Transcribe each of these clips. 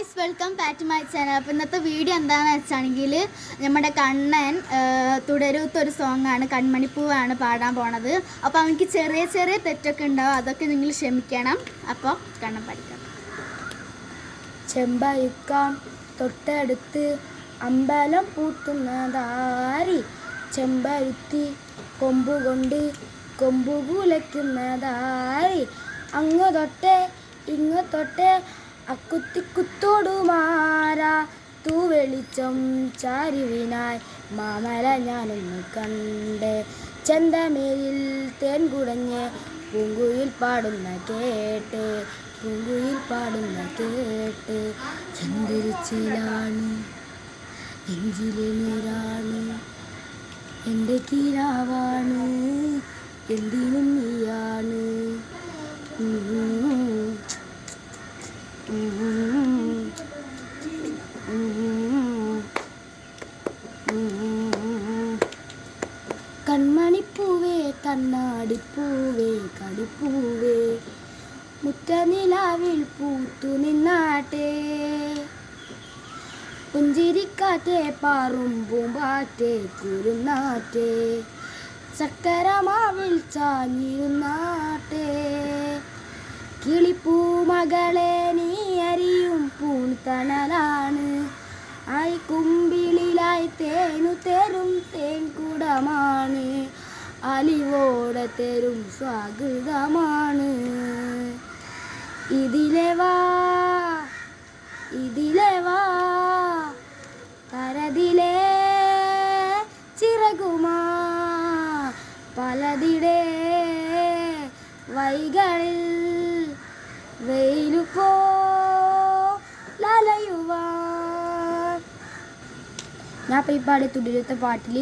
Guys, welcome back to my channel. അപ്പോൾ ഇന്നത്തെ video എന്താണെന്ന് വെച്ചാണെങ്കിൽ നമ്മുടെ കണ്ണൻ തുടരൂത്തൊരു സോങ്ങാണ്, കൺമണിപ്പൂവാണ് പാടാൻ പോണത്. അപ്പോൾ അവർക്ക് ചെറിയ ചെറിയ തെറ്റൊക്കെ ഉണ്ടാവും, അതൊക്കെ നിങ്ങൾ ക്ഷമിക്കണം. അപ്പോൾ കണ്ണൻ പഠിക്കാം. ചെമ്പയുക്കാം തൊട്ടടുത്ത് അമ്പലം പൂത്തുന്നതാരി, ചെമ്പരുത്തി കൊമ്പുകൊണ്ട് കൊമ്പു കുലയ്ക്കുന്നതാരി, അങ്ങു തൊട്ടേ ഇങ്ങു തൊട്ടേ അക്കുത്തിക്കുത്തോടുമാരാ തൂവെളിച്ചം ചാരിവിനായി മാമല ഞാനൊന്ന് കണ്ട്, ചെന്തമേയിൽ തേൻ കുടഞ്ഞ് പൂങ്കുയിൽ പാടുന്ന കേട്ട്, പൂങ്കുയിൽ പാടുന്ന കേട്ട്, ചന്ദരിച്ചിലാണ് നെഞ്ചിലെ നീരാണ്, എൻ്റെ കിനാവാണ് എന്തിനും നീയാണ്. കൺമണിപ്പൂവേ കണ്ണാടിപ്പൂവേ കടിപ്പൂവേ മുറ്റനിലാവിൽ പൂത്തു നിന്നാട്ടെ, പുഞ്ചിരിക്കാറ്റേ പാറും പൂമ്പാറ്റേ കുരുന്നാറ്റേ, ചക്കരമാവിൽ ചാഞ്ഞിരുന്നാട്ടെ, കിളിപ്പൂമകളെ നീ അരിയും പൂൺതണലാണ്, ആയി കുമ്പിളിലായി തേനു തരും തേൻകുടമാണ്, അലിവോടെ തരും സ്വാഗതമാണ്. ഇതിലെ വാ ഇതിലെ വാ പരതിലേ ചിറകുമാ, പലതിടെ വൈകളിൽ വെയിലുപോ ലലയുവാൻ. ഞാൻ ഇപ്പോൾ ഈ പാടി തുടരുത്ത പാട്ടിൽ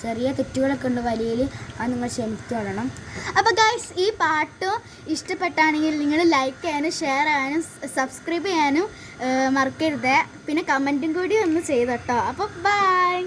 ചെറിയ തെറ്റുകളൊക്കെ ഉണ്ട്, വലിയയിൽ അത് നിങ്ങൾ ക്ഷമിച്ചോളണം. അപ്പോൾ ഗായ്സ്, ഈ പാട്ടും ഇഷ്ടപ്പെട്ടാണെങ്കിൽ നിങ്ങൾ ലൈക്ക് ചെയ്യാനും ഷെയർ ചെയ്യാനും സബ്സ്ക്രൈബ് ചെയ്യാനും മറക്കരുത്. പിന്നെ കമൻറ്റും കൂടി ഒന്ന് ചെയ്തോട്ടോ. അപ്പോൾ ബൈ.